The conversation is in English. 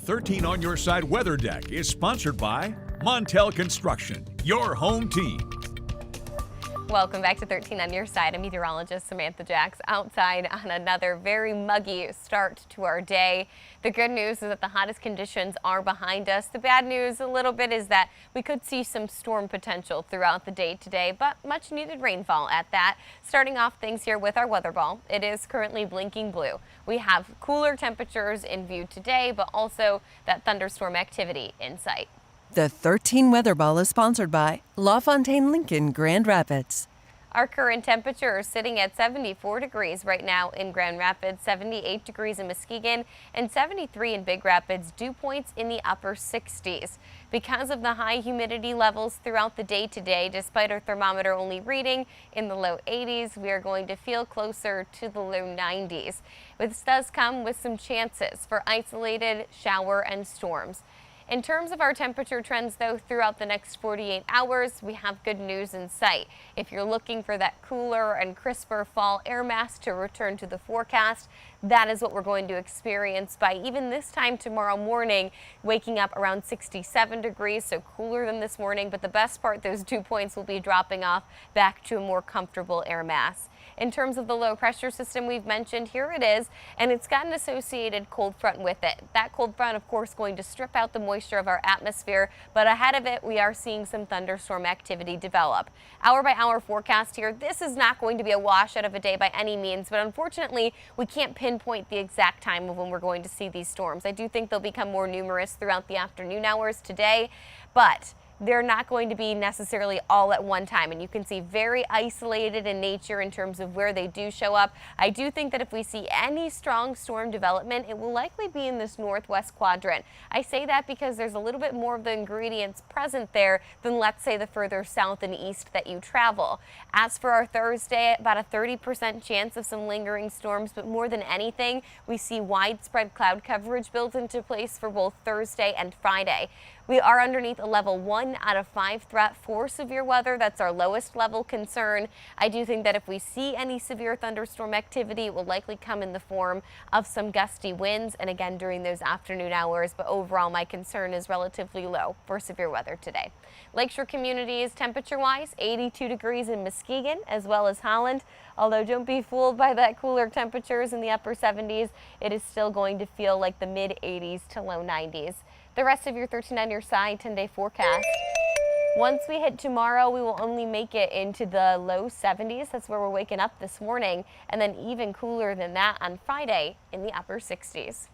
13 on Your Side Weather Deck is sponsored by Montel Construction, your home team. Welcome back to 13 on Your Side. I'm meteorologist Samantha Jacks outside on another very muggy start to our day. The good news is that the hottest conditions are behind us. The bad news a little bit is that we could see some storm potential throughout the day today, but much needed rainfall at that. Starting off things here with our weather ball. It is currently blinking blue. We have cooler temperatures in view today, but also that thunderstorm activity in sight. The 13 Weather Ball is sponsored by LaFontaine Lincoln Grand Rapids. Our current temperature is sitting at 74 degrees right now in Grand Rapids, 78 degrees in Muskegon, and 73 in Big Rapids, dew points in the upper 60s. Because of the high humidity levels throughout the day today, despite our thermometer only reading in the low 80s, we are going to feel closer to the low 90s. This does come with some chances for isolated shower and storms. In terms of our temperature trends, though, throughout the next 48 hours, we have good news in sight. If you're looking for that cooler and crisper fall air mass to return to the forecast, that is what we're going to experience by even this time tomorrow morning, waking up around 67 degrees, so cooler than this morning. But the best part, those dew points will be dropping off back to a more comfortable air mass. In terms of the low pressure system we've mentioned, here it is, and it's got an associated cold front with it. That cold front, of course, going to strip out the moisture of our atmosphere, but ahead of it, we are seeing some thunderstorm activity develop. Hour by hour forecast here, this is not going to be a washout of a day by any means, but unfortunately, we can't pinpoint the exact time of when we're going to see these storms. I do think they'll become more numerous throughout the afternoon hours today, but they're not going to be necessarily all at one time, and you can see very isolated in nature in terms of where they do show up. I do think that if we see any strong storm development, it will likely be in this northwest quadrant. I say that because there's a little bit more of the ingredients present there than, let's say, the further south and east that you travel. As for our Thursday, about a 30% chance of some lingering storms, but more than anything, we see widespread cloud coverage built into place for both Thursday and Friday. We are underneath a level 1 out of 5 threat for severe weather. That's our lowest level concern. I do think that if we see any severe thunderstorm activity, it will likely come in the form of some gusty winds and again during those afternoon hours. But overall, my concern is relatively low for severe weather today. Lakeshore communities, temperature-wise, 82 degrees in Muskegon as well as Holland. Although don't be fooled by that cooler temperatures in the upper 70s, it is still going to feel like the mid 80s to low 90s. The rest of your 13 on Your Side 10-day forecast. Once we hit tomorrow, we will only make it into the low 70s. That's where we're waking up this morning. And then even cooler than that on Friday in the upper 60s.